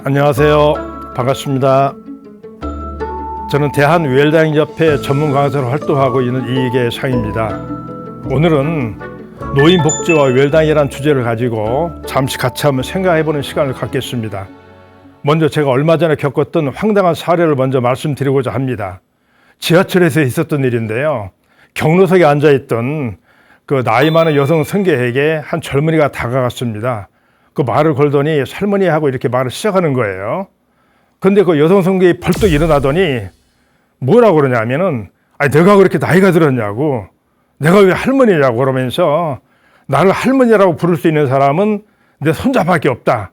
안녕하세요. 반갑습니다. 저는 대한웰다잉협회 전문 강사로 활동하고 있는 이익의 상입니다. 오늘은 노인복지와 웰다잉이라는 주제를 가지고 잠시 같이 한번 생각해보는 시간을 갖겠습니다. 먼저 제가 얼마 전에 겪었던 황당한 사례를 먼저 말씀드리고자 합니다. 지하철에서 있었던 일인데요. 경로석에 앉아있던 그 나이 많은 여성 승객에게 한 젊은이가 다가갔습니다. 그 말을 걸더니 할머니하고 이렇게 말을 시작하는 거예요. 근데 그 여성 승객이 벌떡 일어나더니 뭐라고 그러냐면은 내가 그렇게 나이가 들었냐고, 내가 왜 할머니냐고 그러면서 나를 할머니라고 부를 수 있는 사람은 내 손자밖에 없다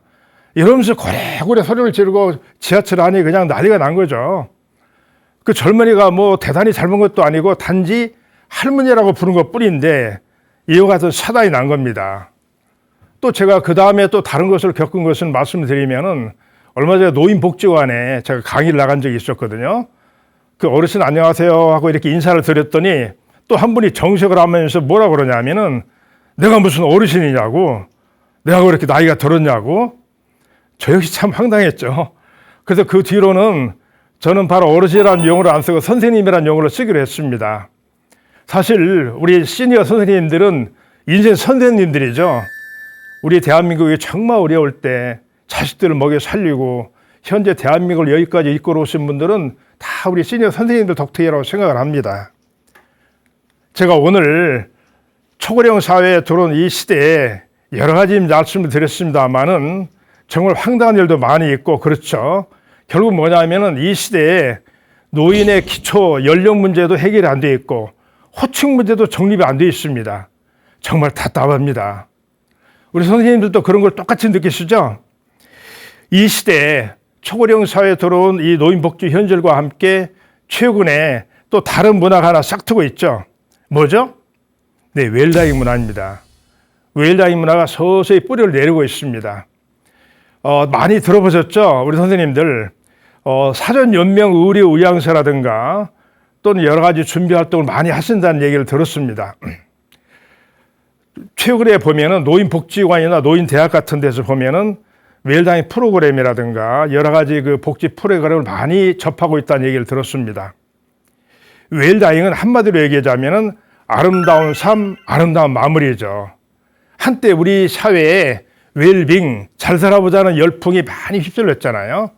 이러면서 고래고래 소리를 지르고 지하철 안이 그냥 난리가 난 거죠. 그 젊은이가 뭐 대단히 잘못 것도 아니고 단지 할머니라고 부른 것 뿐인데 이와 같은 사단이 난 겁니다. 또 제가 그 다음에 또 다른 것을 겪은 것은 말씀을 드리면은 얼마 전에 노인복지관에 제가 강의를 나간 적이 있었거든요. 그 어르신 안녕하세요 하고 이렇게 인사를 드렸더니 또 한 분이 정색을 하면서 뭐라 그러냐면은 내가 무슨 어르신이냐고, 내가 왜 이렇게 나이가 들었냐고. 저 역시 참 황당했죠. 그래서 그 뒤로는 저는 바로 어르신이라는 용어를 안 쓰고 선생님이라는 용어를 쓰기로 했습니다. 사실 우리 시니어 선생님들은 인생 선생님들이죠. 우리 대한민국이 정말 어려울 때 자식들을 먹여 살리고 현재 대한민국을 여기까지 이끌어 오신 분들은 다 우리 시니어 선생님들 덕택이라고 생각을 합니다. 제가 오늘 초고령 사회에 들어온 이 시대에 여러 가지 말씀을 드렸습니다만은 정말 황당한 일도 많이 있고 그렇죠. 결국 뭐냐면은 이 시대에 노인의 기초 연령 문제도 해결이 안 돼 있고 호칭 문제도 정립이 안 돼 있습니다. 정말 답답합니다. 우리 선생님들도 그런 걸 똑같이 느끼시죠? 이 시대에 초고령 사회에 들어온 이 노인복지 현실과 함께 최근에 또 다른 문화가 하나 싹트고 있죠. 뭐죠? 네, 웰다잉 문화입니다. 웰다잉 문화가 서서히 뿌리를 내리고 있습니다. 많이 들어보셨죠? 우리 선생님들 사전 연명 의료 의향서라든가 또는 여러 가지 준비 활동을 많이 하신다는 얘기를 들었습니다. 최근에 보면은 노인복지관이나 노인대학 같은 데서 보면은 웰다잉 프로그램이라든가 여러 가지 그 복지 프로그램을 많이 접하고 있다는 얘기를 들었습니다. 웰다잉은 한마디로 얘기하자면은 아름다운 삶, 아름다운 마무리죠. 한때 우리 사회에 웰빙, 잘 살아보자는 열풍이 많이 휩쓸렸잖아요.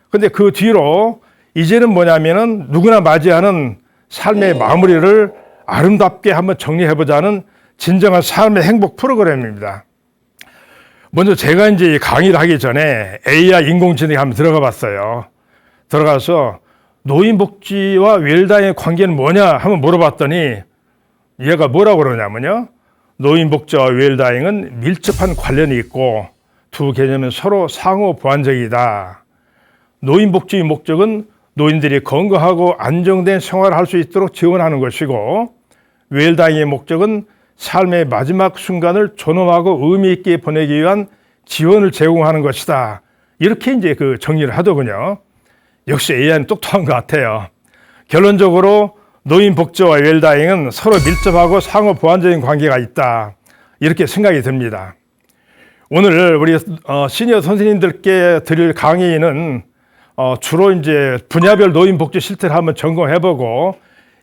근데 그 뒤로 이제는 뭐냐면은 누구나 맞이하는 삶의 마무리를 아름답게 한번 정리해보자는 진정한 삶의 행복 프로그램입니다. 먼저 제가 이제 강의를 하기 전에 AI 인공지능에 한번 들어가 봤어요. 들어가서 노인복지와 웰다잉의 관계는 뭐냐 한번 물어봤더니 얘가 뭐라고 그러냐면요. 노인복지와 웰다잉은 밀접한 관련이 있고 두 개념은 서로 상호 보완적이다. 노인복지의 목적은 노인들이 건강하고 안정된 생활을 할 수 있도록 지원하는 것이고 웰다잉의 목적은 삶의 마지막 순간을 존엄하고 의미 있게 보내기 위한 지원을 제공하는 것이다. 이렇게 이제 그 정리를 하더군요. 역시 AI는 똑똑한 것 같아요. 결론적으로 노인복지와 웰다잉은 서로 밀접하고 상호 보완적인 관계가 있다. 이렇게 생각이 듭니다. 오늘 우리 시니어 선생님들께 드릴 강의는 주로 이제 분야별 노인복지 실태를 한번 점검해보고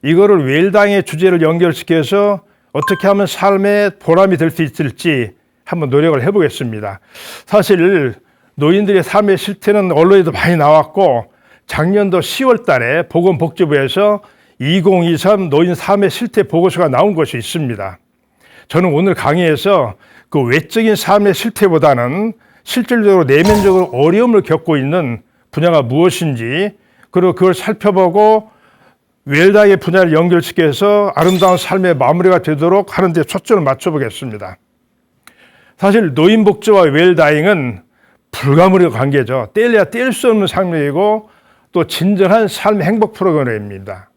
이거를 웰다잉의 주제를 연결시켜서 어떻게 하면 삶의 보람이 될 수 있을지 한번 노력을 해보겠습니다. 사실 노인들의 삶의 실태는 언론에도 많이 나왔고 작년도 10월 달에 보건복지부에서 2023 노인 삶의 실태 보고서가 나온 것이 있습니다. 저는 오늘 강의에서 그 외적인 삶의 실태보다는 실질적으로 내면적으로 어려움을 겪고 있는 분야가 무엇인지 그리고 그걸 살펴보고 웰다잉의 분야를 연결시켜서 아름다운 삶의 마무리가 되도록 하는 데 초점을 맞춰보겠습니다. 사실 노인복지와 웰다잉은 불가분의 관계죠. 떼려야 뗄 수 없는 삶이고 또 진정한 삶의 행복 프로그램입니다.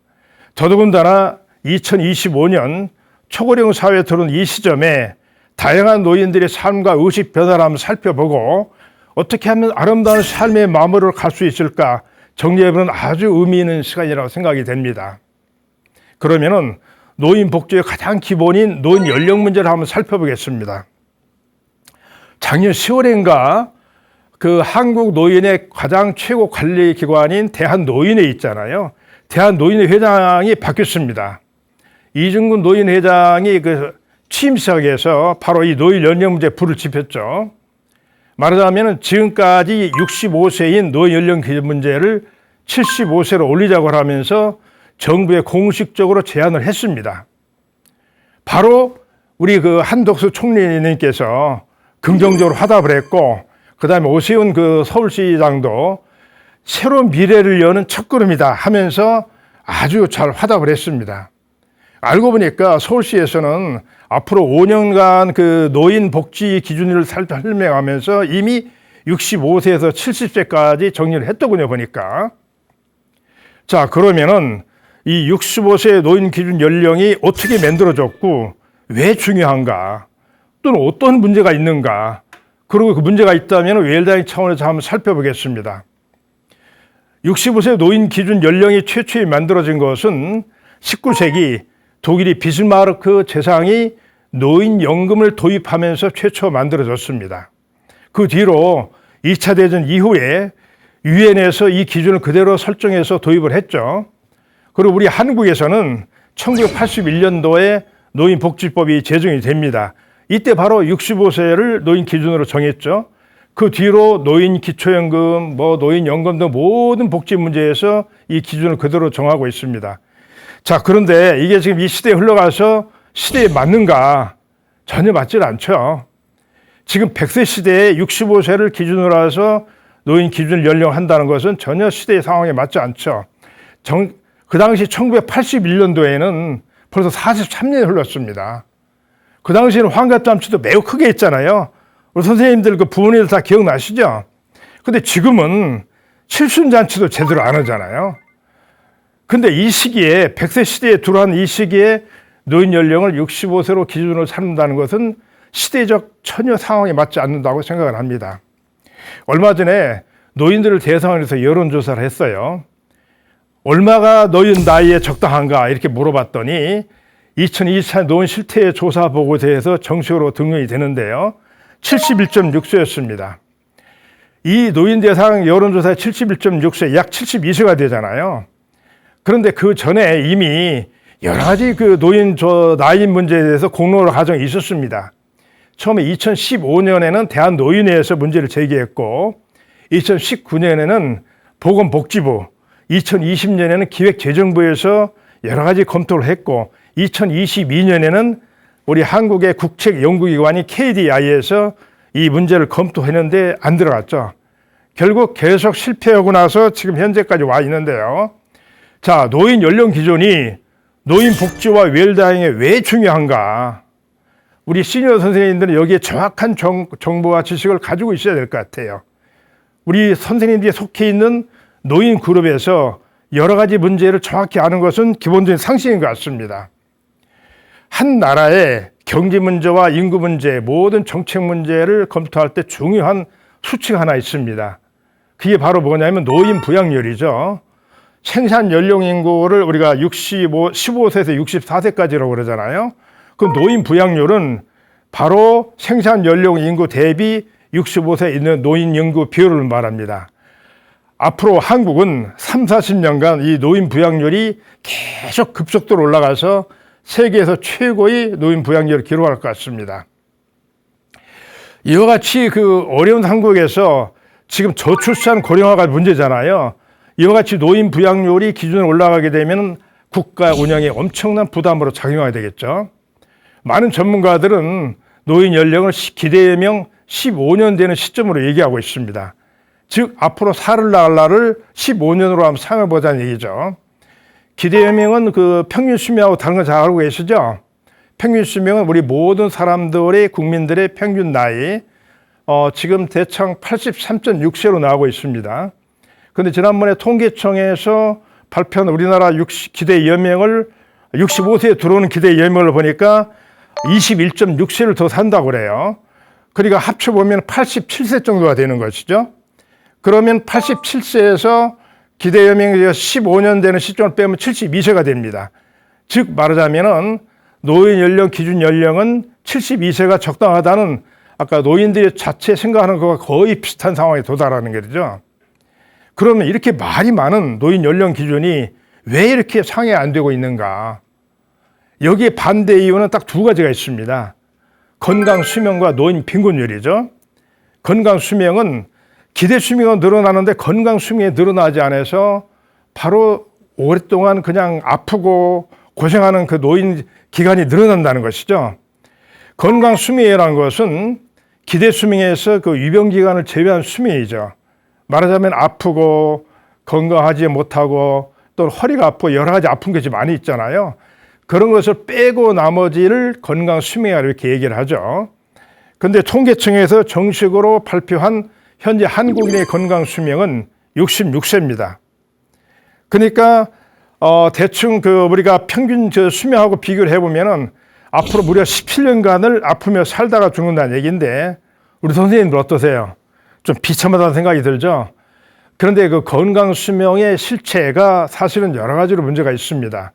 더더군다나 2025년 초고령 사회에 들어온 이 시점에 다양한 노인들의 삶과 의식 변화를 한번 살펴보고 어떻게 하면 아름다운 삶의 마무리로 갈 수 있을까 정리해보는 아주 의미 있는 시간이라고 생각이 됩니다. 그러면은 노인 복지의 가장 기본인 노인 연령 문제를 한번 살펴보겠습니다. 작년 10월인가 그 한국 노인의 가장 최고 관리 기관인 대한노인회 있잖아요. 대한노인회 회장이 바뀌었습니다. 이중근 노인회장이 그 취임식에서 바로 이 노인 연령 문제에 불을 지폈죠. 말하자면 지금까지 65세인 노인 연령 기준 문제를 75세로 올리자고 하면서 정부에 공식적으로 제안을 했습니다. 바로 우리 그 한덕수 총리님께서 긍정적으로 화답을 했고, 그 다음에 오세훈 그 서울시장도 새로운 미래를 여는 첫걸음이다 하면서 아주 잘 화답을 했습니다. 알고 보니까 서울시에서는 앞으로 5년간 그 노인 복지 기준을 설명하면서 이미 65세에서 70세까지 정리를 했더군요, 보니까. 자, 그러면은 이 65세 노인 기준 연령이 어떻게 만들어졌고 왜 중요한가? 또는 어떤 문제가 있는가? 그리고 그 문제가 있다면 웰다잉 차원에서 한번 살펴보겠습니다. 65세 노인 기준 연령이 최초에 만들어진 것은 19세기 독일의 비스마르크 제상이 노인연금을 도입하면서 최초 만들어졌습니다. 그 뒤로 2차 대전 이후에 유엔에서 이 기준을 그대로 설정해서 도입을 했죠. 그리고 우리 한국에서는 1981년도에 노인복지법이 제정이 됩니다. 이때 바로 65세를 노인 기준으로 정했죠. 그 뒤로 노인 기초연금, 노인연금 등 모든 복지 문제에서 이 기준을 그대로 정하고 있습니다. 자, 그런데 이게 지금 이 시대에 흘러가서 시대에 맞는가? 전혀 맞질 않죠. 지금 100세 시대에 65세를 기준으로 해서 노인 기준 연령 한다는 것은 전혀 시대의 상황에 맞지 않죠. 그 당시 1981년도에는 벌써 43년이 흘렀습니다. 그 당시에는 환갑잔치도 매우 크게 했잖아요. 우리 선생님들 그 부모님들 다 기억나시죠? 근데 지금은 칠순잔치도 제대로 안 하잖아요. 근데 이 시기에 100세 시대에 들어간 이 시기에 노인 연령을 65세로 기준으로 삼는다는 것은 시대적 전혀 상황에 맞지 않는다고 생각을 합니다. 얼마 전에 노인들을 대상으로 해서 여론조사를 했어요. 얼마가 노인 나이에 적당한가 이렇게 물어봤더니 2024 노인 실태 조사 보고서에서 정식으로 등록이 되는데요. 71.6세였습니다. 이 노인 대상 여론조사의 71.6세, 약 72세가 되잖아요. 그런데 그 전에 이미 여러 가지 그 노인 나이 문제에 대해서 공론화 과정이 있었습니다. 처음에 2015년에는 대한노인회에서 문제를 제기했고, 2019년에는 보건복지부, 2020년에는 기획재정부에서 여러 가지 검토를 했고, 2022년에는 우리 한국의 국책연구기관인 KDI에서 이 문제를 검토했는데 안 들어갔죠. 결국 계속 실패하고 나서 지금 현재까지 와 있는데요. 자, 노인 연령 기준이 노인 복지와 웰다잉에 왜 중요한가? 우리 시니어 선생님들은 여기에 정확한 정보와 지식을 가지고 있어야 될 것 같아요. 우리 선생님들이 속해 있는 노인 그룹에서 여러 가지 문제를 정확히 아는 것은 기본적인 상식인 것 같습니다. 한 나라의 경제 문제와 인구 문제, 모든 정책 문제를 검토할 때 중요한 수치가 하나 있습니다. 그게 바로 뭐냐면 노인 부양률이죠. 생산 연령 인구를 우리가 15세에서 64세까지라고 그러잖아요. 그 노인 부양률은 바로 생산 연령 인구 대비 65세 있는 노인 인구 비율을 말합니다. 앞으로 한국은 30-40년간 이 노인 부양률이 계속 급속도로 올라가서 세계에서 최고의 노인 부양률을 기록할 것 같습니다. 이와 같이 그 어려운 한국에서 지금 저출산 고령화가 문제잖아요. 이와 같이 노인 부양률이 기준으로 올라가게 되면 국가 운영에 엄청난 부담으로 작용하게 되겠죠. 많은 전문가들은 노인 연령을 기대예명 15년 되는 시점으로 얘기하고 있습니다. 즉 앞으로 살을 낳을 날을 15년으로 한번 상해보자는 얘기죠. 기대예명은 그 평균 수명하고 다른 거 잘 알고 계시죠? 평균 수명은 우리 모든 사람들의 국민들의 평균 나이 지금 대충 83.6세로 나오고 있습니다. 그런데 지난번에 통계청에서 발표한 우리나라 기대 연령을 65세에 들어오는 기대 연령을 보니까 21.6세를 더 산다고 그래요. 그러니까 합쳐보면 87세 정도가 되는 것이죠. 그러면 87세에서 기대 연령이 15년 되는 시점을 빼면 72세가 됩니다. 즉 말하자면은 노인 연령 기준 연령은 72세가 적당하다는 아까 노인들이 자체 생각하는 것과 거의 비슷한 상황에 도달하는 거죠. 그러면 이렇게 말이 많은 노인 연령 기준이 왜 이렇게 상해 안 되고 있는가? 여기에 반대 이유는 딱 두 가지가 있습니다. 건강 수명과 노인 빈곤율이죠. 건강 수명은 기대 수명은 늘어나는데 건강 수명이 늘어나지 않아서 바로 오랫동안 그냥 아프고 고생하는 그 노인 기간이 늘어난다는 것이죠. 건강 수명이라는 것은 기대 수명에서 그 유병 기간을 제외한 수명이죠. 말하자면 아프고 건강하지 못하고 또 허리가 아프고 여러 가지 아픈 것이 많이 있잖아요. 그런 것을 빼고 나머지를 건강 수명이라고 이렇게 얘기를 하죠. 그런데 통계청에서 정식으로 발표한 현재 한국인의 건강 수명은 66세입니다. 그러니까 대충 우리가 평균 수명하고 비교를 해보면은 앞으로 무려 17년간을 아프며 살다가 죽는다는 얘기인데 우리 선생님들 어떠세요? 좀 비참하다는 생각이 들죠? 그런데 그 건강 수명의 실체가 사실은 여러 가지로 문제가 있습니다.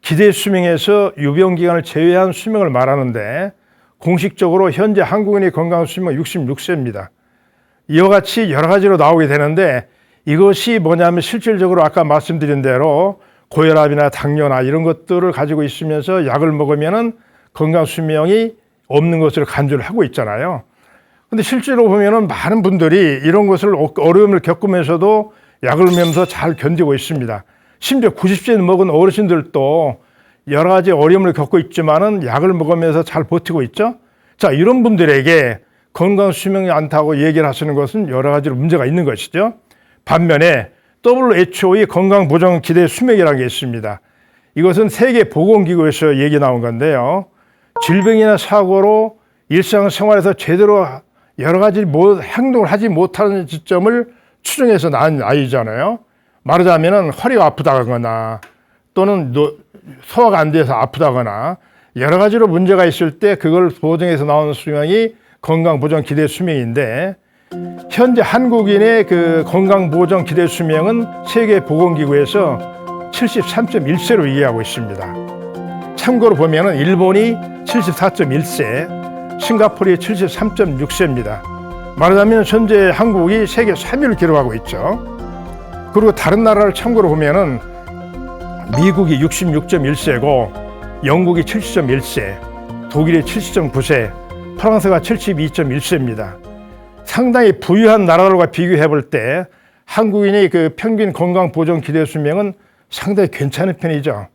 기대 수명에서 유병 기간을 제외한 수명을 말하는데 공식적으로 현재 한국인의 건강 수명은 66세입니다. 이와 같이 여러 가지로 나오게 되는데 이것이 뭐냐면 실질적으로 아까 말씀드린 대로 고혈압이나 당뇨나 이런 것들을 가지고 있으면서 약을 먹으면은 건강 수명이 없는 것을 간주를 하고 있잖아요. 근데 실제로 보면은 많은 분들이 이런 것을 어려움을 겪으면서도 약을 먹으면서 잘 견디고 있습니다. 심지어 90세 먹은 어르신들도 여러 가지 어려움을 겪고 있지만은 약을 먹으면서 잘 버티고 있죠. 자, 이런 분들에게 건강 수명이 않다고 얘기를 하시는 것은 여러 가지로 문제가 있는 것이죠. 반면에 WHO의 건강 보장 기대 수명이라는 게 있습니다. 이것은 세계보건기구에서 얘기 나온 건데요. 질병이나 사고로 일상생활에서 제대로 여러 가지 행동을 하지 못하는 지점을 추정해서 낳은 아이잖아요. 말하자면 허리가 아프다거나 또는 소화가 안 돼서 아프다거나 여러 가지로 문제가 있을 때 그걸 보정해서 나오는 수명이 건강보장 기대 수명인데 현재 한국인의 그 건강보장 기대 수명은 세계보건기구에서 73.1세로 이해하고 있습니다. 참고로 보면은 일본이 74.1세, 싱가포르이 73.6세입니다. 말하자면 현재 한국이 세계 3위를 기록하고 있죠. 그리고 다른 나라를 참고로 보면은 미국이 66.1세고 영국이 70.1세, 독일이 70.9세, 프랑스가 72.1세입니다. 상당히 부유한 나라들과 비교해 볼 때 한국인의 그 평균 건강 보존 기대 수명은 상당히 괜찮은 편이죠.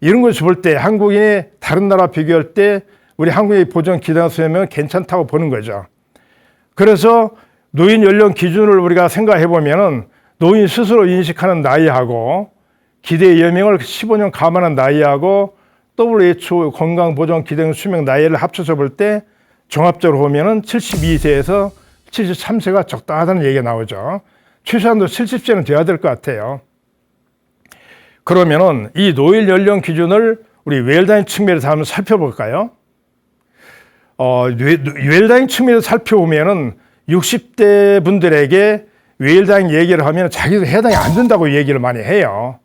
이런 것을 볼 때 한국인의 다른 나라 비교할 때 우리 한국의 보존 기대 수명은 괜찮다고 보는 거죠. 그래서 노인 연령 기준을 우리가 생각해 보면은 노인 스스로 인식하는 나이하고 기대 연명을 15년 감안한 나이하고 WHO 건강 보존 기대 수명 나이를 합쳐서 볼 때 종합적으로 보면은 72세에서 73세가 적당하다는 얘기가 나오죠. 최소한도 70세는 돼야 될 것 같아요. 그러면은 이 노인 연령 기준을 우리 웰다잉 측면에서 한번 살펴볼까요? 웰다잉 측면에서 살펴보면은 60대 분들에게 웰다잉 얘기를 하면 자기도 해당이 안 된다고 얘기를 많이 해요.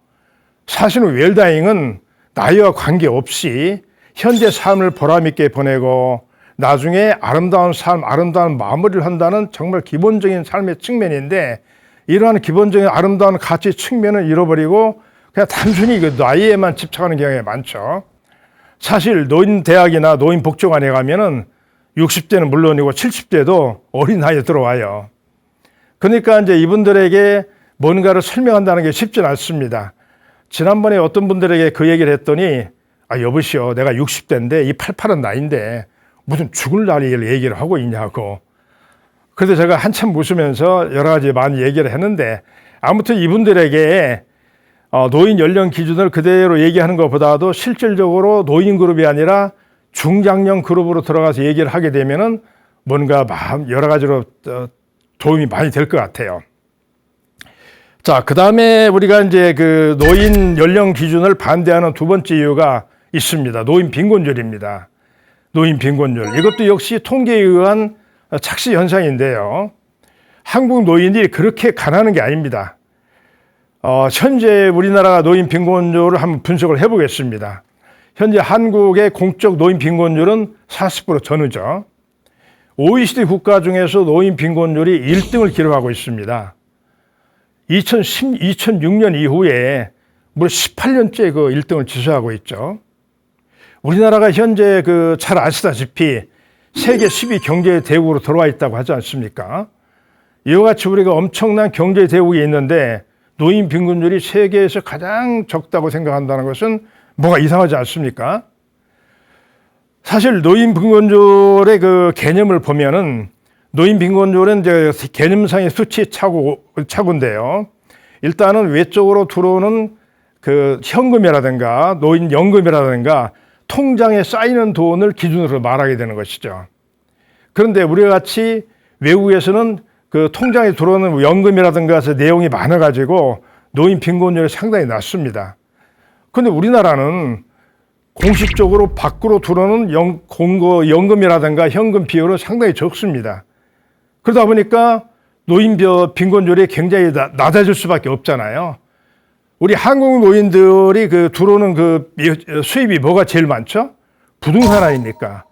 사실은 웰다잉은 나이와 관계없이 현재 삶을 보람있게 보내고 나중에 아름다운 삶, 아름다운 마무리를 한다는 정말 기본적인 삶의 측면인데 이러한 기본적인 아름다운 가치 측면을 잃어버리고 그냥 단순히 그 나이에만 집착하는 경우가 많죠. 사실 노인대학이나 노인복지관에 가면은 60대는 물론이고 70대도 어린 나이에 들어와요. 그러니까 이제 이분들에게 뭔가를 설명한다는 게 쉽진 않습니다. 지난번에 어떤 분들에게 그 얘기를 했더니 여보시오, 내가 60대인데 이 88은 나이인데 무슨 죽을 나이를 얘기를 하고 있냐고. 그래서 제가 한참 웃으면서 여러 가지 많이 얘기를 했는데 아무튼 이분들에게 노인 연령 기준을 그대로 얘기하는 것보다도 실질적으로 노인 그룹이 아니라 중장년 그룹으로 들어가서 얘기를 하게 되면은 뭔가 여러 가지로 도움이 많이 될 것 같아요. 자, 그 다음에 우리가 이제 그 노인 연령 기준을 반대하는 두 번째 이유가 있습니다. 노인 빈곤율입니다. 노인 빈곤율. 이것도 역시 통계에 의한 착시 현상인데요. 한국 노인들이 그렇게 가난한 게 아닙니다. 현재 우리나라 노인 빈곤율을 한번 분석을 해보겠습니다. 현재 한국의 공적 노인 빈곤율은 40% 전후죠. OECD 국가 중에서 노인 빈곤율이 1등을 기록하고 있습니다. 2006년 이후에 무려 18년째 그 1등을 지수하고 있죠. 우리나라가 현재 잘 아시다시피 세계 10위 경제 대국으로 들어와 있다고 하지 않습니까? 이와 같이 우리가 엄청난 경제 대국이 있는데 노인 빈곤율이 세계에서 가장 적다고 생각한다는 것은 뭐가 이상하지 않습니까? 사실 노인 빈곤율의 개념을 보면은 노인 빈곤율은 이제 개념상의 수치 차고인데요. 일단은 외적으로 들어오는 현금이라든가 노인 연금이라든가 통장에 쌓이는 돈을 기준으로 말하게 되는 것이죠. 그런데 우리가 같이 외국에서는 통장에 들어오는 연금이라든가 해서 내용이 많아가지고 노인 빈곤율이 상당히 낮습니다. 그런데 우리나라는 공식적으로 밖으로 들어오는 연금이라든가 현금 비율은 상당히 적습니다. 그러다 보니까 노인 빈곤율이 굉장히 낮아질 수밖에 없잖아요. 우리 한국 노인들이 들어오는 수입이 뭐가 제일 많죠? 부동산 아닙니까?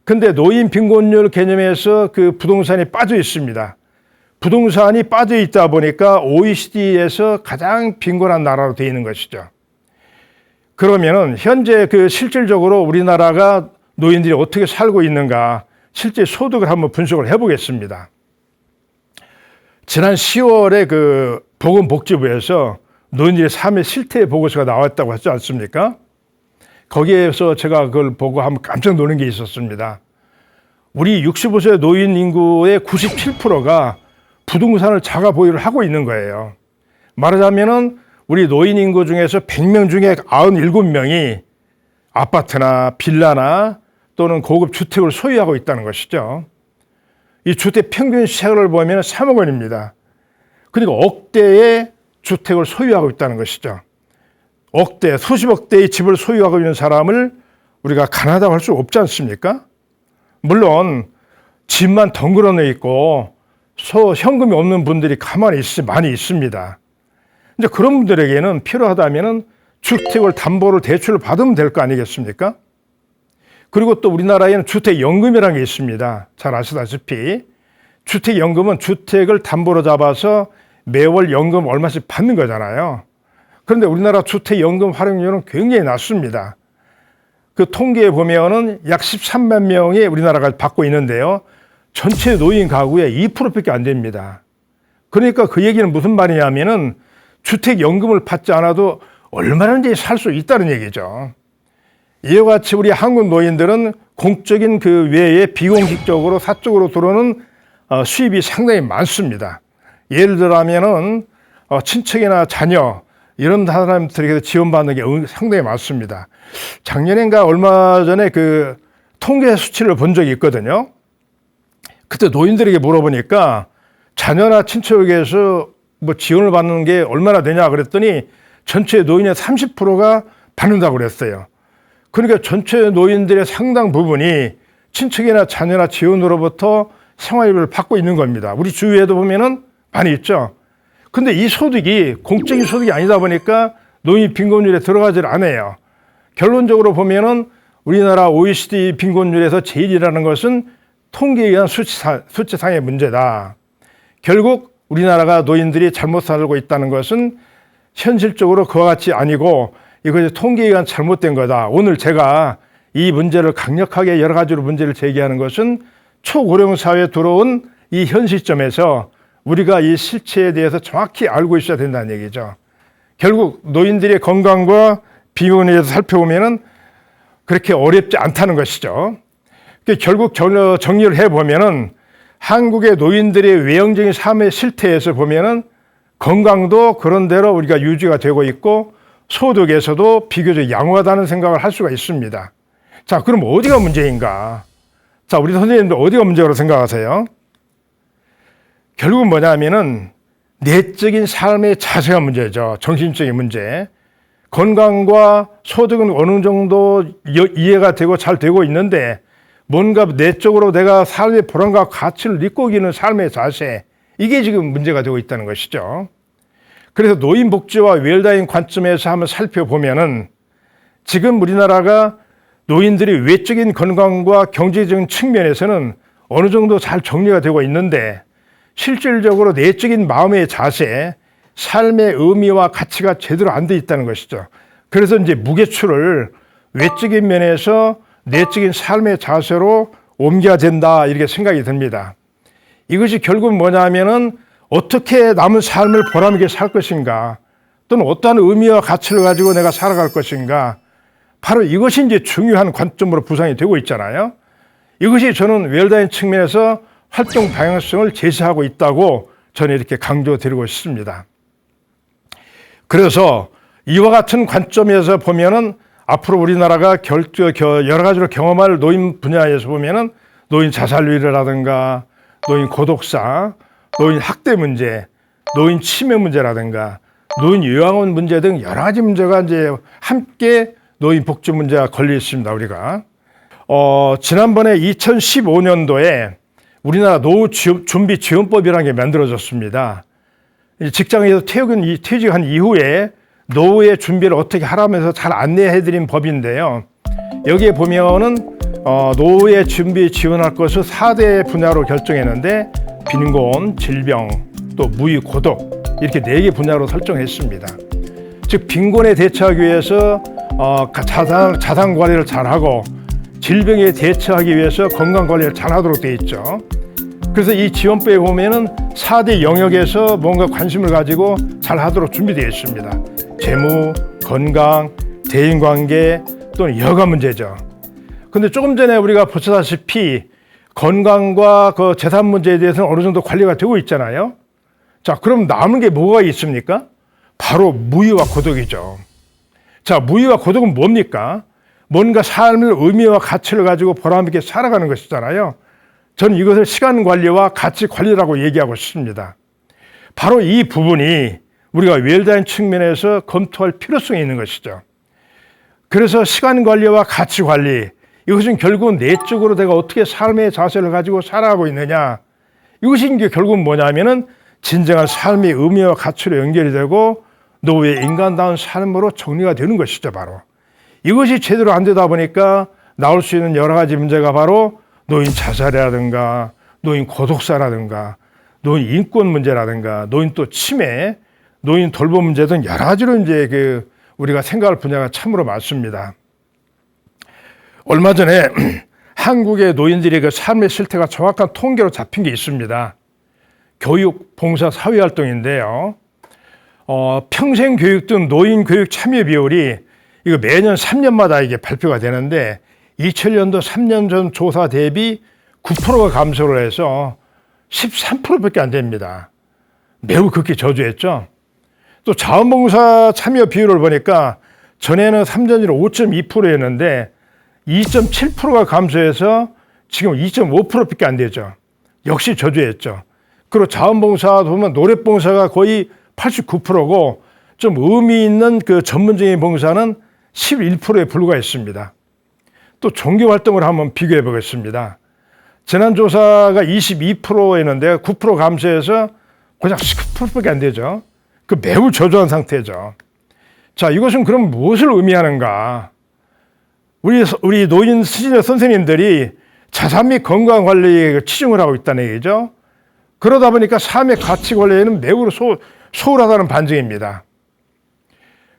근데 노인 빈곤율 개념에서 부동산이 빠져 있습니다. 부동산이 빠져 있다 보니까 OECD에서 가장 빈곤한 나라로 되어 있는 것이죠. 그러면은 현재 실질적으로 우리나라가 노인들이 어떻게 살고 있는가 실제 소득을 한번 분석을 해보겠습니다. 지난 10월에 보건복지부에서 노인들의 삶의 실태 보고서가 나왔다고 하지 않습니까? 거기에서 제가 그걸 보고 한번 깜짝 놀란 게 있었습니다. 우리 65세 노인 인구의 97%가 부동산을 자가 보유를 하고 있는 거예요. 말하자면은 우리 노인 인구 중에서 100명 중에 97명이 아파트나 빌라나 또는 고급 주택을 소유하고 있다는 것이죠. 이 주택 평균 시세를 보면 3억 원입니다. 그리고 억대의 주택을 소유하고 있다는 것이죠. 억대, 수십억 대의 집을 소유하고 있는 사람을 우리가 가난하다고 할 수 없지 않습니까? 물론 집만 덩그러져 있고 현금이 없는 분들이 많이 있습니다. 이제 그런 분들에게는 필요하다면은 주택을 담보를 대출을 받으면 될 거 아니겠습니까? 그리고 또 우리나라에는 주택연금이라는 게 있습니다. 잘 아시다시피 주택연금은 주택을 담보로 잡아서 매월 연금 얼마씩 받는 거잖아요. 그런데 우리나라 주택연금 활용률은 굉장히 낮습니다. 통계에 보면은 약 13만 명이 우리나라가 받고 있는데요. 전체 노인 가구의 2%밖에 안 됩니다. 그러니까 그 얘기는 무슨 말이냐면은 주택연금을 받지 않아도 얼마든지 살 수 있다는 얘기죠. 이와 같이 우리 한국 노인들은 공적인 외에 비공식적으로 사적으로 들어오는 수입이 상당히 많습니다. 예를 들자면은 친척이나 자녀 이런 사람들에게 지원받는 게 상당히 많습니다. 작년인가 얼마 전에 통계 수치를 본 적이 있거든요. 그때 노인들에게 물어보니까 자녀나 친척에게서 지원을 받는 게 얼마나 되냐 그랬더니 전체 노인의 30%가 받는다고 그랬어요. 그러니까 전체 노인들의 상당 부분이 친척이나 자녀나 지원으로부터 생활비를 받고 있는 겁니다. 우리 주위에도 보면은 많이 있죠. 근데 이 소득이 공적인 소득이 아니다 보니까 노인 빈곤율에 들어가질 않아요. 결론적으로 보면은 우리나라 OECD 빈곤율에서 제일이라는 것은 통계에 의한 수치상의 문제다. 결국 우리나라가 노인들이 잘못 살고 있다는 것은 현실적으로 그와 같이 아니고 이것이 통계에 의한 잘못된 거다. 오늘 제가 이 문제를 강력하게 여러 가지로 문제를 제기하는 것은 초고령 사회에 들어온 이 현 시점에서 우리가 이 실체에 대해서 정확히 알고 있어야 된다는 얘기죠. 결국 노인들의 건강과 빈곤에 대해서 살펴보면은 그렇게 어렵지 않다는 것이죠. 결국 정리를 해보면은 한국의 노인들의 외형적인 삶의 실태에서 보면은 건강도 그런대로 우리가 유지가 되고 있고 소득에서도 비교적 양호하다는 생각을 할 수가 있습니다. 자, 그럼 어디가 문제인가? 자, 우리 선생님들 어디가 문제라고 생각하세요? 결국은 뭐냐면은 내적인 삶의 자세가 문제죠. 정신적인 문제. 건강과 소득은 어느 정도 이해가 되고 잘 되고 있는데 뭔가 내적으로 내가 삶의 보람과 가치를 느끼는 삶의 자세, 이게 지금 문제가 되고 있다는 것이죠. 그래서 노인복지와 웰다잉 관점에서 한번 살펴보면은 지금 우리나라가 노인들이 외적인 건강과 경제적인 측면에서는 어느 정도 잘 정리가 되고 있는데 실질적으로 내적인 마음의 자세, 삶의 의미와 가치가 제대로 안 돼 있다는 것이죠. 그래서 이제 무게추를 외적인 면에서 내적인 삶의 자세로 옮겨야 된다 이렇게 생각이 듭니다. 이것이 결국은 뭐냐면은 어떻게 남은 삶을 보람 있게 살 것인가, 또는 어떠한 의미와 가치를 가지고 내가 살아갈 것인가, 바로 이것이 이제 중요한 관점으로 구성이 되고 있잖아요. 이것이 저는 웰다인 측면에서 활동 방향성을 제시하고 있다고 저는 이렇게 강조드리고 싶습니다. 그래서 이와 같은 관점에서 보면은 앞으로 우리나라가 여러 가지로 경험할 노인 분야에서 보면은 노인 자살률이라든가 노인 고독사, 노인 학대 문제, 노인 치매 문제라든가 노인 요양원 문제 등 여러 가지 문제가 이제 함께 노인 복지 문제가 걸려 있습니다. 우리가 지난번에 2015년도에 우리나라 노후 준비 지원법이라는 게 만들어졌습니다. 직장에서 퇴직한 이후에 노후의 준비를 어떻게 하라면서 잘 안내해드린 법인데요. 여기에 보면은 노후의 준비 지원할 것을 4대 분야로 결정했는데 빈곤, 질병, 또 무유, 고독 이렇게 4개 분야로 설정했습니다. 즉 빈곤에 대처하기 위해서 자산 관리를 잘하고 질병에 대처하기 위해서 건강 관리를 잘하도록 되어 있죠. 그래서 이 지원법에 보면은 4대 영역에서 뭔가 관심을 가지고 잘하도록 준비되어 있습니다. 재무, 건강, 대인관계 또는 여가 문제죠. 근데 조금 전에 우리가 보셨다시피 건강과 그 재산 문제에 대해서는 어느 정도 관리가 되고 있잖아요. 자, 그럼 남은 게 뭐가 있습니까? 바로 무유와 고독이죠. 자, 무유와 고독은 뭡니까? 뭔가 삶을 의미와 가치를 가지고 보람 있게 살아가는 것이잖아요. 저는 이것을 시간 관리와 가치 관리라고 얘기하고 싶습니다. 바로 이 부분이 우리가 웰다인 측면에서 검토할 필요성이 있는 것이죠. 그래서 시간 관리와 가치 관리, 이것은 결국은 내적으로 내가 어떻게 삶의 자세를 가지고 살아가고 있느냐, 이것이 이제 결국은 뭐냐면은 진정한 삶의 의미와 가치로 연결이 되고 노후의 인간다운 삶으로 정리가 되는 것이죠. 바로 이것이 제대로 안 되다 보니까 나올 수 있는 여러 가지 문제가 바로 노인 자살이라든가 노인 고독사라든가 노인 인권 문제라든가 노인 또 치매, 노인 돌봄 문제 등 여러 가지로 이제 우리가 생각할 분야가 참으로 많습니다. 얼마 전에 한국의 노인들의 그 삶의 실태가 정확한 통계로 잡힌 게 있습니다. 교육, 봉사, 사회활동인데요. 평생 교육 등 노인 교육 참여 비율이 이거 매년 3년마다 이게 발표가 되는데 2000년도 3년 전 조사 대비 9%가 감소를 해서 13%밖에 안 됩니다. 매우 극히 저조했죠. 또 자원봉사 참여 비율을 보니까 전에는 3년 전 5.2%였는데 2.7%가 감소해서 지금 2.5%밖에 안 되죠. 역시 저조했죠. 그리고 자원봉사 보면 노랫봉사가 거의 89%고 좀 의미 있는 그 전문적인 봉사는 11%에 불과했습니다. 또 종교활동을 한번 비교해 보겠습니다. 지난 조사가 22%였는데 9% 감소해서 고작 19%밖에 안 되죠. 그 매우 저조한 상태죠. 자, 이것은 그럼 무엇을 의미하는가? 우리 노인 시니어 선생님들이 자산 및 건강 관리에 치중을 하고 있다는 얘기죠. 그러다 보니까 삶의 가치 관리에는 매우 소홀하다는 반증입니다.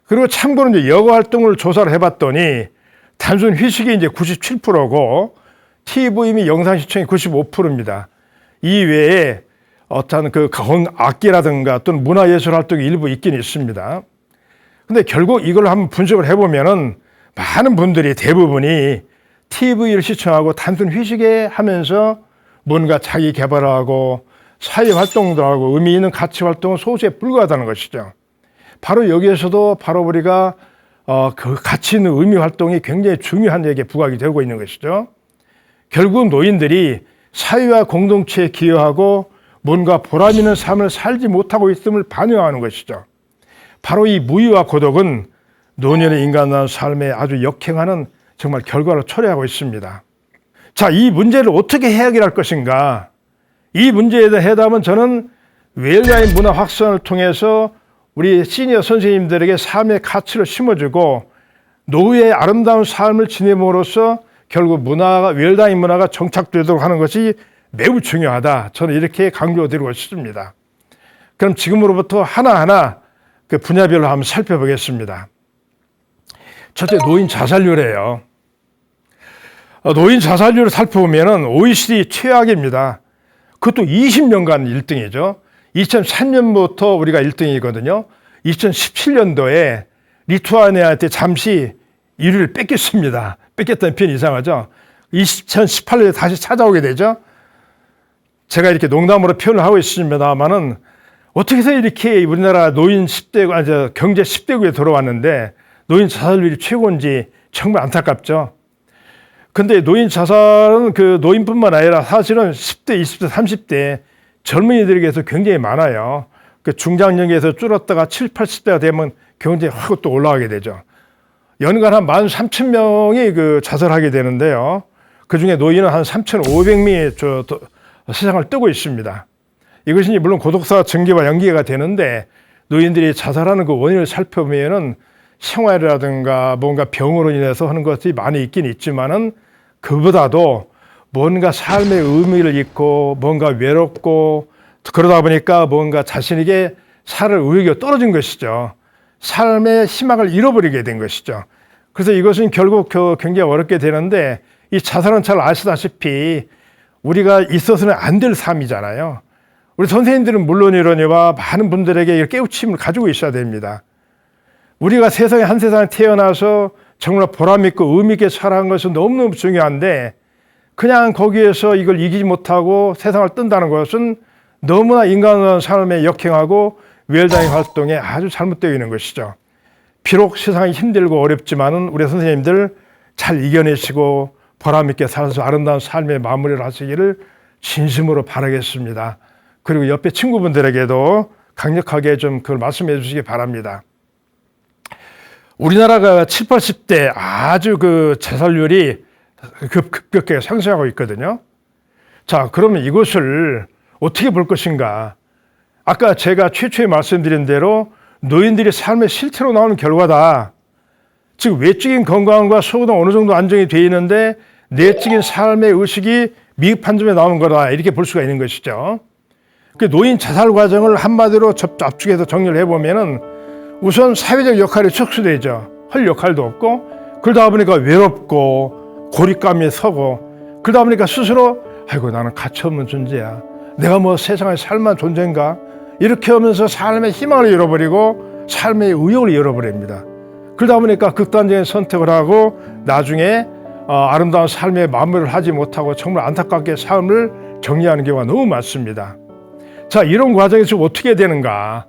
그리고 참고로 이제 여가 활동을 조사를 해봤더니 단순 휴식이 이제 97%고 TV 및 영상 시청이 95%입니다. 이 외에 어떤 그 악기라든가 또는 문화예술 활동이 일부 있긴 있습니다. 근데 결국 이걸 한번 분석을 해보면은 많은 분들이 대부분이 TV를 시청하고 단순 휴식에 하면서 뭔가 자기 개발을 하고 사회 활동도 하고 의미 있는 가치 활동은 소수에 불과하다는 것이죠. 바로 여기에서도 바로 우리가 그 가치 있는 의미 활동이 굉장히 중요한 데에 부각이 되고 있는 것이죠. 결국 노인들이 사회와 공동체에 기여하고 뭔가 보람 있는 삶을 살지 못하고 있음을 반영하는 것이죠. 바로 이 무유와 고독은 노년의 인간다운 삶에 아주 역행하는 정말 결과를 초래하고 있습니다. 자, 이 문제를 어떻게 해결할 것인가? 이 문제에 대한 해답은 저는 웰다인 문화 확산을 통해서 우리 시니어 선생님들에게 삶의 가치를 심어주고 노후의 아름다운 삶을 지냄으로써 결국 웰다인 문화가 정착되도록 하는 것이 매우 중요하다. 저는 이렇게 강조드리고 싶습니다. 그럼 지금으로부터 하나하나 그 분야별로 한번 살펴보겠습니다. 첫째, 노인 자살률이에요. 노인 자살률을 살펴보면 OECD 최악입니다. 그것도 20년간 1등이죠. 2003년부터 우리가 1등이거든요. 2017년도에 리투아니아한테 잠시 1위를 뺏겼습니다. 뺏겼다는 표현이 이상하죠. 2018년에 다시 찾아오게 되죠. 제가 이렇게 농담으로 표현을 하고 있습니다만은 어떻게 해서 이렇게 우리나라 노인 10대, 경제 10대국에 들어왔는데 노인 자살률이 최고인지 정말 안타깝죠. 근데 노인 자살은 그 노인뿐만 아니라 사실은 10대, 20대, 30대 젊은이들에게서 굉장히 많아요. 그 중장년기에서 줄었다가 7, 80대가 되면 굉장히 확 또 올라가게 되죠. 연간 한 13,000명이 그 자살하게 되는데요. 그 중에 노인은 한 3,500명이 세상을 뜨고 있습니다. 이것이 물론 고독사 증기와 연계가 되는데 노인들이 자살하는 그 원인을 살펴보면은 생활이라든가 뭔가 병으로 인해서 하는 것이 많이 있긴 있지만은 그보다도 뭔가 삶의 의미를 잃고 뭔가 외롭고 그러다 보니까 뭔가 자신에게 살 의욕이 떨어진 것이죠. 삶의 희망을 잃어버리게 된 것이죠. 그래서 이것은 결국 굉장히 어렵게 되는데 이 자살은 잘 아시다시피 우리가 있어서는 안 될 삶이잖아요. 우리 선생님들은 물론이러니와 많은 분들에게 깨우침을 가지고 있어야 됩니다. 우리가 세상에 한 세상에 태어나서 정말 보람있고 의미있게 살아가는 것은 너무너무 중요한데 그냥 거기에서 이걸 이기지 못하고 세상을 뜬다는 것은 너무나 인간의 삶에 역행하고 웰다잉 활동에 아주 잘못되어 있는 것이죠. 비록 세상이 힘들고 어렵지만은 우리 선생님들 잘 이겨내시고 보람있게 살아서 아름다운 삶의 마무리를 하시기를 진심으로 바라겠습니다. 그리고 옆에 친구분들에게도 강력하게 좀 그걸 말씀해 주시기 바랍니다. 우리나라가 7, 80대 아주 그 자살률이 급격하게 상승하고 있거든요. 자, 그러면 이것을 어떻게 볼 것인가? 아까 제가 최초에 말씀드린 대로 노인들이 삶의 실태로 나오는 결과다. 즉 외적인 건강과 속은 어느 정도 안정이 되어 있는데 내적인 삶의 의식이 미흡한 점에 나오는 거다. 이렇게 볼 수가 있는 것이죠. 그 노인 자살 과정을 한마디로 압축해서 정리를 해보면은 우선 사회적 역할이 척수되죠. 할 역할도 없고 그러다 보니까 외롭고 고립감이 서고 그러다 보니까 스스로 아이고 나는 가치없는 존재야. 내가 뭐 세상에 살만한 존재인가? 이렇게 하면서 삶의 희망을 잃어버리고 삶의 의욕을 잃어버립니다. 그러다 보니까 극단적인 선택을 하고 나중에 아름다운 삶의 마무리를 하지 못하고 정말 안타깝게 삶을 정리하는 경우가 너무 많습니다. 자, 이런 과정에서 어떻게 되는가?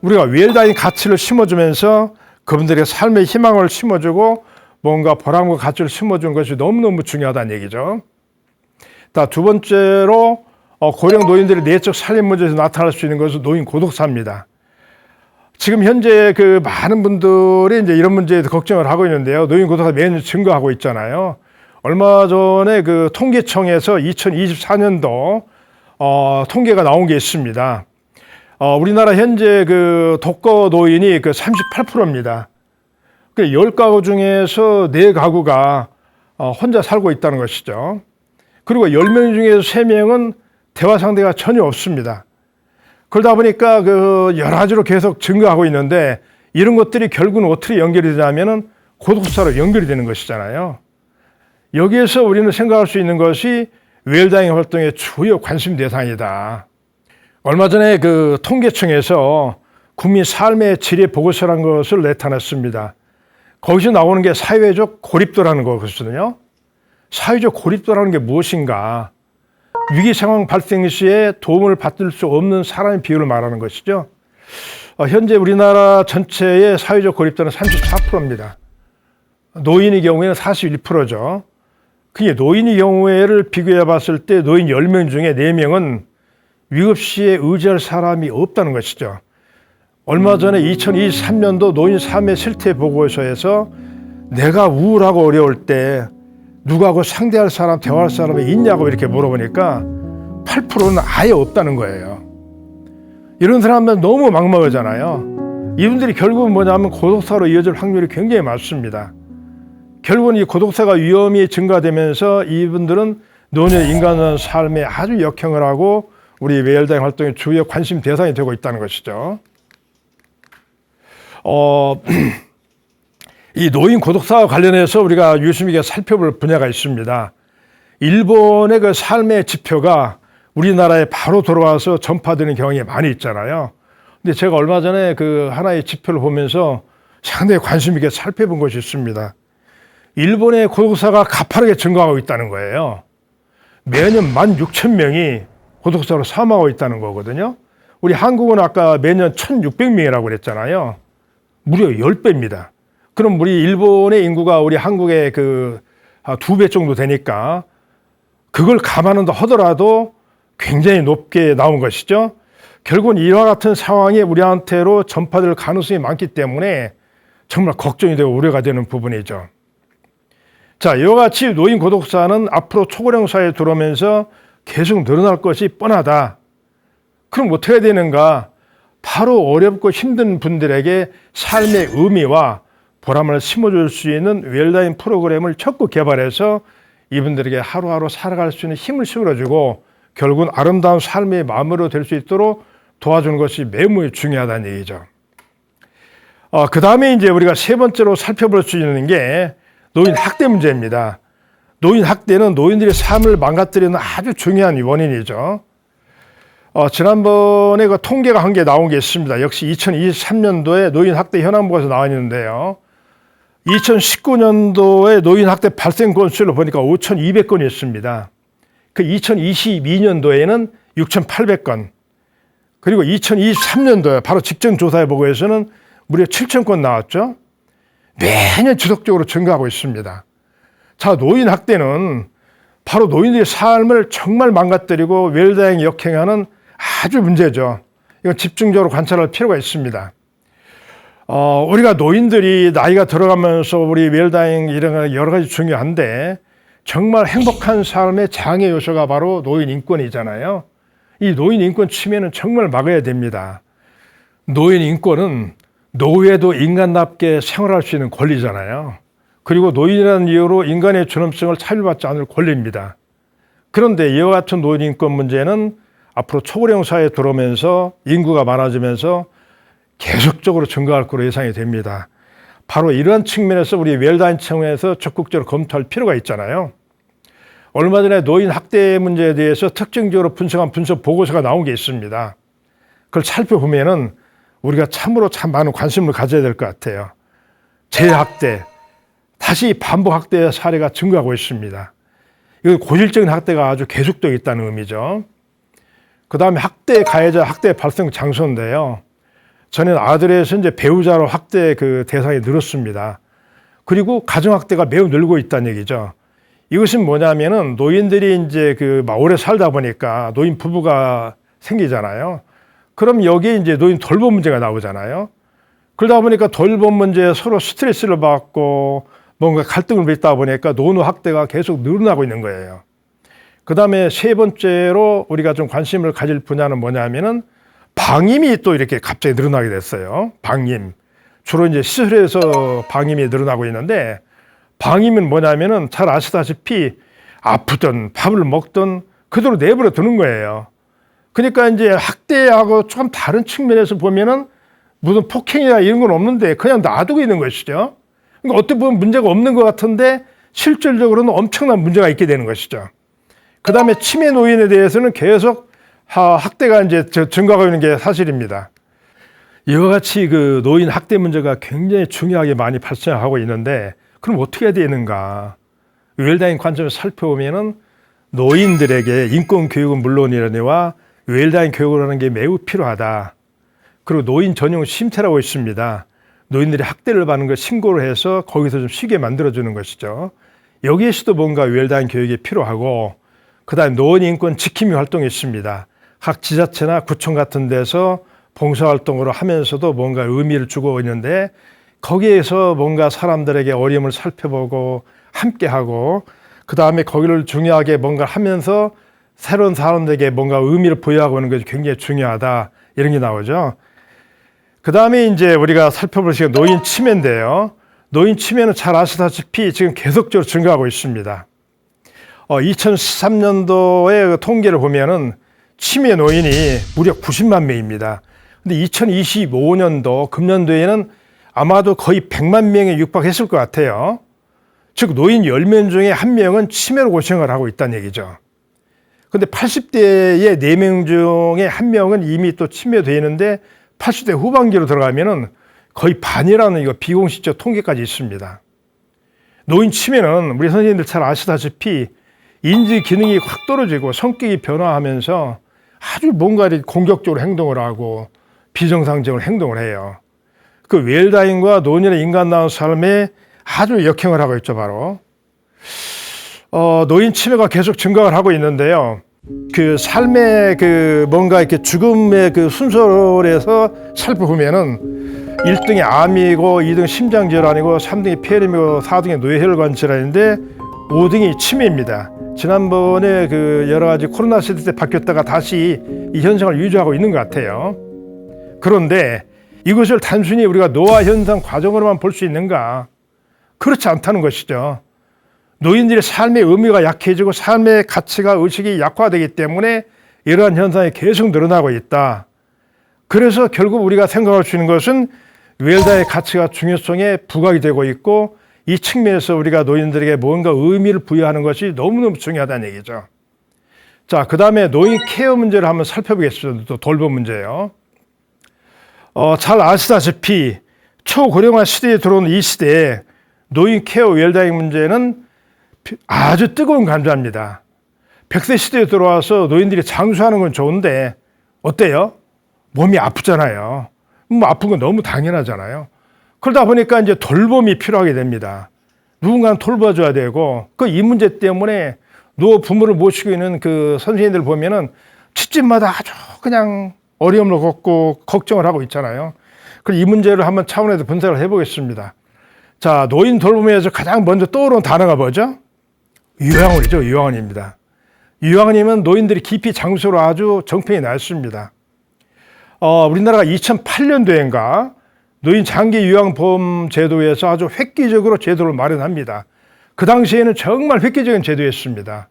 우리가 웰다잉 가치를 심어주면서 그분들의 삶의 희망을 심어주고 뭔가 보람과 가치를 심어주는 것이 너무너무 중요하다는 얘기죠. 자, 두 번째로 고령 노인들의 내적 살림 문제에서 나타날 수 있는 것은 노인 고독사입니다. 지금 현재 그 많은 분들이 이제 이런 문제에 걱정을 하고 있는데요. 노인 고독사가 매년 증가하고 있잖아요. 얼마 전에 그 통계청에서 2024년도 통계가 나온 게 있습니다. 우리나라 현재 그 독거 노인이 그 38%입니다. 그 10가구 중에서 4가구가 혼자 살고 있다는 것이죠. 그리고 10명 중에서 3명은 대화 상대가 전혀 없습니다. 그러다 보니까 그 여러 가지로 계속 증가하고 있는데 이런 것들이 결국은 어떻게 연결이 되냐면은 고독사로 연결이 되는 것이잖아요. 여기에서 우리는 생각할 수 있는 것이 웰다잉 활동의 주요 관심 대상이다. 얼마 전에 그 통계청에서 국민 삶의 질의 보고서라는 것을 나타냈습니다. 거기서 나오는 게 사회적 고립도라는 거거든요. 사회적 고립도라는 게 무엇인가? 위기 상황 발생 시에 도움을 받을 수 없는 사람의 비율을 말하는 것이죠. 현재 우리나라 전체의 사회적 고립도는 34%입니다. 노인의 경우에는 41%죠. 그게 노인의 경우에를 비교해 봤을 때 노인 10명 중에 4명은 위급 시에 의지할 사람이 없다는 것이죠. 얼마 전에 2023년도 노인 삶의 실태 보고서에서 내가 우울하고 어려울 때 누구하고 상대할 사람, 대화할 사람이 있냐고 이렇게 물어보니까 8%는 아예 없다는 거예요. 이런 사람들은 너무 막막하잖아요. 이분들이 결국은 뭐냐면 고독사로 이어질 확률이 굉장히 많습니다. 결국은 이 고독사가 위험이 증가되면서 이분들은 노년의 인간의 삶에 아주 역행을 하고 우리 외일다잉 활동의 주요 관심 대상이 되고 있다는 것이죠. 이 노인 고독사와 관련해서 우리가 유심히 살펴볼 분야가 있습니다. 일본의 그 삶의 지표가 우리나라에 바로 들어와서 전파되는 경향이 많이 있잖아요. 근데 제가 얼마 전에 그 하나의 지표를 보면서 상당히 관심 있게 살펴본 것이 있습니다. 일본의 고독사가 가파르게 증가하고 있다는 거예요. 매년 16,000명이 고독사로 사망하고 있다는 거거든요. 우리 한국은 아까 매년 1,600명이라고 그랬잖아요. 무려 10배입니다. 그럼 우리 일본의 인구가 우리 한국의 그 2배 정도 되니까 그걸 감안한다 하더라도 굉장히 높게 나온 것이죠. 결국은 이와 같은 상황이 우리한테로 전파될 가능성이 많기 때문에 정말 걱정이 되고 우려가 되는 부분이죠. 자, 이와 같이 노인 고독사는 앞으로 초고령 사회에 들어오면서 계속 늘어날 것이 뻔하다. 그럼 어떻게 해야 되는가? 바로 어렵고 힘든 분들에게 삶의 의미와 보람을 심어줄 수 있는 웰다잉 프로그램을 적극 개발해서 이분들에게 하루하루 살아갈 수 있는 힘을 실어주고 결국은 아름다운 삶의 마음으로 될 수 있도록 도와주는 것이 매우 중요하다는 얘기죠. 그 다음에 이제 우리가 세 번째로 살펴볼 수 있는 게 노인 학대 문제입니다. 노인 학대는 노인들의 삶을 망가뜨리는 아주 중요한 원인이죠. 지난번에 그 통계가 한 개 나온 게 있습니다. 역시 2023년도에 노인 학대 현황 보고서 나와 있는데요. 2019년도에 노인 학대 발생 건수를 보니까 5,200건이 있습니다. 그 2022년도에는 6,800건. 그리고 2023년도에 바로 직전 조사에 보고에서는 무려 7,000건 나왔죠. 매년 지속적으로 증가하고 있습니다. 자, 노인 학대는 바로 노인들의 삶을 정말 망가뜨리고 웰다잉 역행하는 아주 문제죠. 이건 집중적으로 관찰할 필요가 있습니다. 우리가 노인들이 나이가 들어가면서 우리 웰다잉 이런 여러 가지 중요한데 정말 행복한 삶의 장애 요소가 바로 노인 인권이잖아요. 이 노인 인권 침해는 정말 막아야 됩니다. 노인 인권은 노후에도 인간답게 생활할 수 있는 권리잖아요. 그리고 노인이라는 이유로 인간의 존엄성을 차별받지 않을 권리입니다. 그런데 이와 같은 노인 인권 문제는 앞으로 초고령 사회에 들어오면서 인구가 많아지면서 계속적으로 증가할 것으로 예상이 됩니다. 바로 이러한 측면에서 우리 웰다잉 청에서 적극적으로 검토할 필요가 있잖아요. 얼마 전에 노인 학대 문제에 대해서 특징적으로 분석한 분석 보고서가 나온 게 있습니다. 그걸 살펴보면은 우리가 참으로 참 많은 관심을 가져야 될 것 같아요. 재학대, 다시 반복 학대 사례가 증가하고 있습니다. 이건 고질적인 학대가 아주 계속되고 있다는 의미죠. 그 다음에 학대 가해자, 학대 발생 장소인데요. 저는 아들에서 이제 배우자로 학대 그 대상이 늘었습니다. 그리고 가정학대가 매우 늘고 있다는 얘기죠. 이것은 뭐냐면은 노인들이 이제 그 오래 살다 보니까 노인 부부가 생기잖아요. 그럼 여기에 이제 노인 돌봄 문제가 나오잖아요. 그러다 보니까 돌봄 문제에 서로 스트레스를 받고 뭔가 갈등을 빚다 보니까 노노 학대가 계속 늘어나고 있는 거예요. 그 다음에 세 번째로 우리가 좀 관심을 가질 분야는 뭐냐면은 방임이 또 이렇게 갑자기 늘어나게 됐어요. 방임. 주로 이제 시설에서 방임이 늘어나고 있는데 방임은 뭐냐면은 잘 아시다시피 아프든 밥을 먹든 그대로 내버려 두는 거예요. 그러니까 이제 학대하고 조금 다른 측면에서 보면은 무슨 폭행이나 이런 건 없는데 그냥 놔두고 있는 것이죠. 그러니까 어떻게 보면 문제가 없는 것 같은데 실질적으로는 엄청난 문제가 있게 되는 것이죠. 그 다음에 치매 노인에 대해서는 계속 학대가 이제 증가하고 있는 게 사실입니다. 이와 같이 그 노인 학대 문제가 굉장히 중요하게 많이 발생하고 있는데 그럼 어떻게 해야 되는가? 웰다잉 관점에서 살펴보면은 노인들에게 인권 교육은 물론이라니와 웰다잉 교육을 하는 게 매우 필요하다. 그리고 노인 전용 쉼터라고 있습니다. 노인들이 학대를 받는 걸 신고를 해서 거기서 좀 쉬게 만들어주는 것이죠. 여기에서도 뭔가 웰다잉 교육이 필요하고 그다음에 노인 인권 지킴이 활동이 있습니다. 각 지자체나 구청 같은 데서 봉사활동으로 하면서도 뭔가 의미를 주고 있는데 거기에서 뭔가 사람들에게 어려움을 살펴보고 함께하고 그 다음에 거기를 중요하게 뭔가 하면서 새로운 사람들에게 뭔가 의미를 부여하고 하는 것이 굉장히 중요하다 이런 게 나오죠. 그 다음에 이제 우리가 살펴볼 시간 노인 치매인데요. 노인 치매는 잘 아시다시피 지금 계속적으로 증가하고 있습니다. 2013년도의 통계를 보면은 치매 노인이 무려 90만 명입니다. 근데 2025년도 금년도에는 아마도 거의 100만 명에 육박했을 것 같아요. 즉 노인 10명 중에 1명은 치매로 고생을 하고 있다는 얘기죠. 근데 80대의 4명 중에 1명은 이미 또 치매되어 있는데 80대 후반기로 들어가면은 거의 반이라는 이거 비공식적 통계까지 있습니다. 노인 치매는 우리 선생님들 잘 아시다시피 인지 기능이 확 떨어지고 성격이 변화하면서 아주 뭔가 공격적으로 행동을 하고 비정상적으로 행동을 해요. 그 웰다잉과 노인의 인간다운 삶에 아주 역행을 하고 있죠, 바로. 노인 치매가 계속 증가를 하고 있는데요. 그 삶의 그 뭔가 이렇게 죽음의 그 순서에서 살펴보면은 1등이 암이고 2등 심장질환이고 3등이 폐렴이고 4등이 뇌혈관 질환인데 5등이 치매입니다. 지난번에 그 여러 가지 코로나 시대 때 바뀌었다가 다시 이 현상을 유지하고 있는 것 같아요. 그런데 이것을 단순히 우리가 노화 현상 과정으로만 볼 수 있는가? 그렇지 않다는 것이죠. 노인들의 삶의 의미가 약해지고 삶의 가치가 의식이 약화되기 때문에 이러한 현상이 계속 늘어나고 있다. 그래서 결국 우리가 생각할 수 있는 것은 웰다의 가치가 중요성에 부각이 되고 있고 이 측면에서 우리가 노인들에게 뭔가 의미를 부여하는 것이 너무너무 중요하다는 얘기죠. 자, 그 다음에 노인 케어 문제를 한번 살펴보겠습니다. 또 돌봄 문제예요. 잘 아시다시피 초고령화 시대에 들어온 이 시대에 노인 케어 웰다잉 문제는 아주 뜨거운 감자입니다. 100세 시대에 들어와서 노인들이 장수하는 건 좋은데 어때요? 몸이 아프잖아요. 뭐 아픈 건 너무 당연하잖아요. 그러다 보니까 이제 돌봄이 필요하게 됩니다. 누군가는 돌봐줘야 되고 이 문제 때문에 노 부모를 모시고 있는 그 선생님들 보면은 집집마다 아주 그냥 어려움을 겪고 걱정을 하고 있잖아요. 그래서 이 문제를 한번 차원에서 분석을 해보겠습니다. 자, 노인 돌봄에서 가장 먼저 떠오르는 단어가 뭐죠? 요양원이죠. 요양원입니다. 요양원이면 노인들이 깊이 장수로 아주 정평이 났습니다. 우리나라가 2008년도인가 노인 장기 요양보험 제도에서 아주 획기적으로 제도를 마련합니다. 그 당시에는 정말 획기적인 제도였습니다.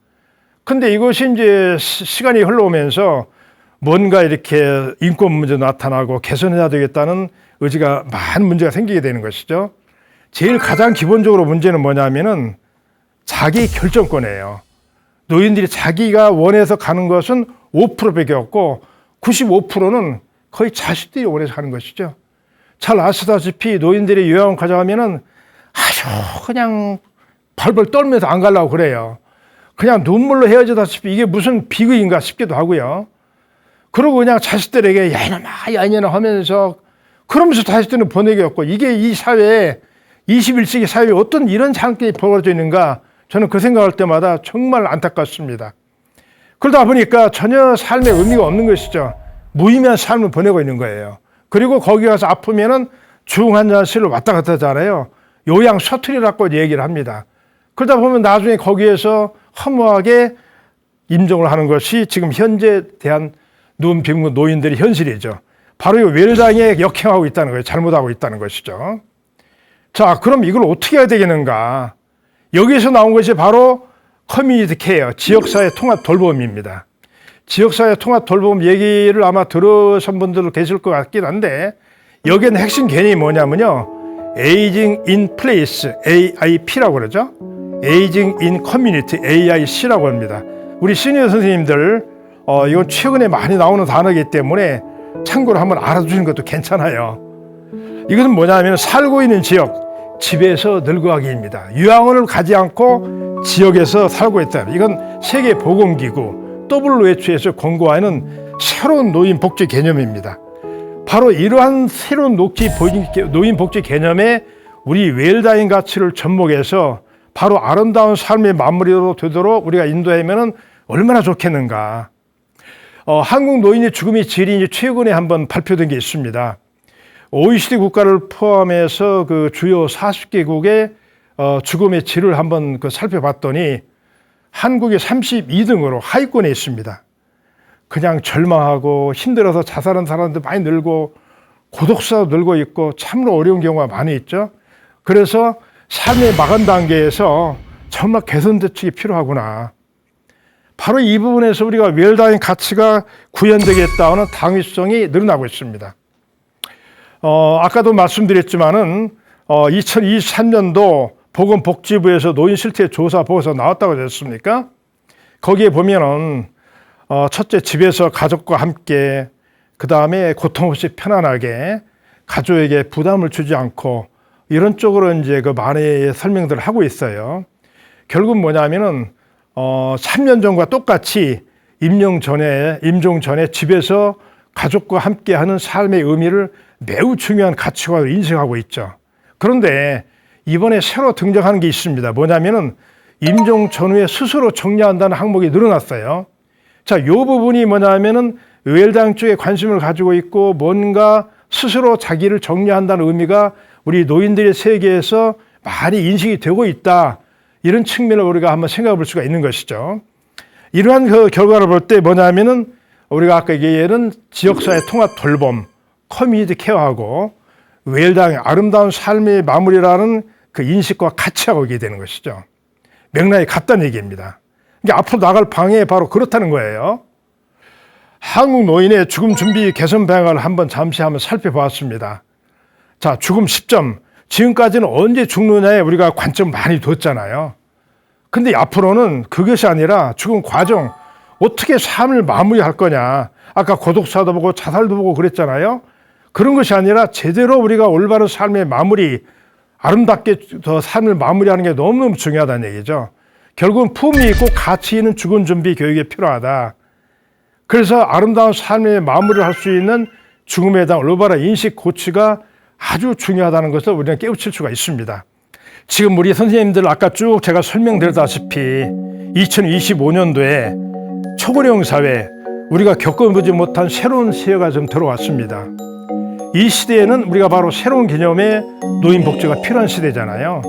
근데 이것이 이제 시간이 흘러오면서 뭔가 이렇게 인권 문제 나타나고 개선해야 되겠다는 의지가 많은 문제가 생기게 되는 것이죠. 제일 가장 기본적으로 문제는 뭐냐면은 자기 결정권이에요. 노인들이 자기가 원해서 가는 것은 5%밖에 없고 95%는 거의 자식들이 원해서 가는 것이죠. 잘 아시다시피 노인들이 요양원 가져가면은 아주 그냥 벌벌 떨면서 안 가려고 그래요. 그냥 눈물로 헤어지다시피 이게 무슨 비극인가 싶기도 하고요. 그러고 그냥 자식들에게 야 이놈아 야 이놈아 하면서 그러면서 자식들은 보내게 없고 이게 이 사회에 21세기 사회에 어떤 이런 장면이 벌어져 있는가 저는 그 생각할 때마다 정말 안타깝습니다. 그러다 보니까 전혀 삶의 의미가 없는 것이죠. 무의미한 삶을 보내고 있는 거예요. 그리고 거기 가서 아프면은 중환자실을 왔다 갔다 하잖아요. 요양 셔틀이라고 얘기를 합니다. 그러다 보면 나중에 거기에서 허무하게 임종을 하는 것이 지금 현재 대한 눈 빈 노인들의 현실이죠. 바로 이 웰다잉에 역행하고 있다는 거예요. 잘못하고 있다는 것이죠. 자, 그럼 이걸 어떻게 해야 되겠는가? 여기에서 나온 것이 바로 커뮤니티 케어, 지역사회 통합 돌봄입니다. 지역사회 통합 돌봄 얘기를 아마 들으신 분들 계실 것 같긴 한데 여기에는 핵심 개념이 뭐냐면요. Aging in Place, AIP라고 그러죠. Aging in Community, AIC라고 합니다. 우리 시니어 선생님들 이건 최근에 많이 나오는 단어이기 때문에 참고로 한번 알아두시는 것도 괜찮아요. 이것은 뭐냐면 살고 있는 지역, 집에서 늙어가기입니다. 요양원을 가지 않고 지역에서 살고 있다. 이건 세계보건기구 WHO에서 권고하는 새로운 노인복지 개념입니다. 바로 이러한 새로운 노인복지 개념에 우리 웰다잉 가치를 접목해서 바로 아름다운 삶의 마무리로 되도록 우리가 인도하면 얼마나 좋겠는가. 한국 노인의 죽음의 질이 최근에 한번 발표된 게 있습니다. OECD 국가를 포함해서 그 주요 40개국의 죽음의 질을 한번 살펴봤더니 한국이 32등으로 하위권에 있습니다. 그냥 절망하고 힘들어서 자살한 사람들 많이 늘고 고독사도 늘고 있고 참으로 어려운 경우가 많이 있죠. 그래서 삶의 마감 단계에서 정말 개선 대책이 필요하구나. 바로 이 부분에서 우리가 웰다잉 가치가 구현되겠다는 당위성이 늘어나고 있습니다. 아까도 말씀드렸지만은 2023년도 보건복지부에서 노인 실태 조사 보고서 나왔다고 하지 않습니까? 거기에 보면은 첫째, 집에서 가족과 함께, 그 다음에 고통 없이 편안하게 가족에게 부담을 주지 않고, 이런 쪽으로 이제 그 많이 설명들을 하고 있어요. 결국 뭐냐면은 3년 전과 똑같이 임종 전에 집에서 가족과 함께 하는 삶의 의미를 매우 중요한 가치관으로 인식하고 있죠. 그런데 이번에 새로 등장하는 게 있습니다. 뭐냐면은 임종 전후에 스스로 정리한다는 항목이 늘어났어요. 자, 이 부분이 뭐냐면은 웰다잉 쪽에 관심을 가지고 있고, 뭔가 스스로 자기를 정리한다는 의미가 우리 노인들의 세계에서 많이 인식이 되고 있다. 이런 측면을 우리가 한번 생각해 볼 수가 있는 것이죠. 이러한 그 결과를 볼 때 뭐냐면은 우리가 아까 얘기한 지역사회 통합 돌봄, 커뮤니티 케어하고 웰다잉, 아름다운 삶의 마무리라는 그 인식과 같이 하고 있게 되는 것이죠. 맥락이 같다는 얘기입니다. 이게 앞으로 나갈 방향이 바로 그렇다는 거예요. 한국 노인의 죽음 준비 개선 방향을 잠시 한번 살펴보았습니다. 자, 죽음 시점. 지금까지는 언제 죽느냐에 우리가 관점 많이 뒀잖아요. 근데 앞으로는 그것이 아니라 죽음 과정, 어떻게 삶을 마무리할 거냐. 아까 고독사도 보고 자살도 보고 그랬잖아요. 그런 것이 아니라 제대로 우리가 올바른 삶의 마무리, 아름답게 더 삶을 마무리하는 게 너무너무 중요하다는 얘기죠. 결국은 품위 있고 가치 있는 죽음 준비 교육이 필요하다. 그래서 아름다운 삶의 마무리를 할 수 있는 죽음에 대한 올바른 인식, 고치가 아주 중요하다는 것을 우리는 깨우칠 수가 있습니다. 지금 우리 선생님들 아까 쭉 제가 설명드렸다시피 2025년도에 초고령 사회, 우리가 겪어보지 못한 새로운 시대가 좀 들어왔습니다. 이 시대에는 우리가 바로 새로운 개념의 노인복지가 필요한 시대잖아요.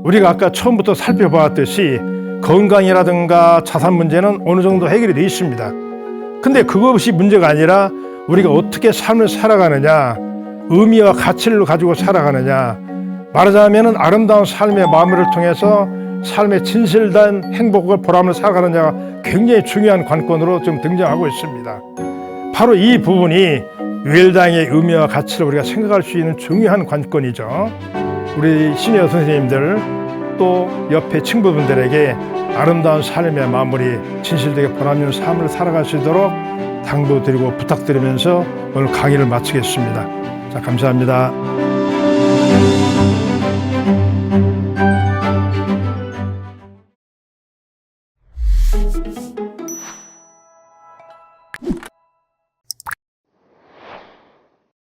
우리가 아까 처음부터 살펴보았듯이 건강이라든가 자산 문제는 어느 정도 해결이 되어 있습니다. 근데 그것이 문제가 아니라 우리가 어떻게 삶을 살아가느냐, 의미와 가치를 가지고 살아가느냐, 말하자면 아름다운 삶의 마무리를 통해서 삶의 진실된 행복을, 보람을 살아가느냐가 굉장히 중요한 관건으로 좀 등장하고 있습니다. 바로 이 부분이 웰다잉의 의미와 가치를 우리가 생각할 수 있는 중요한 관건이죠. 우리 시니어 선생님들, 또 옆에 친구분들에게 아름다운 삶의 마무리, 진실되게 보람있는 삶을 살아갈 수 있도록 당부드리고 부탁드리면서 오늘 강의를 마치겠습니다. 자, 감사합니다.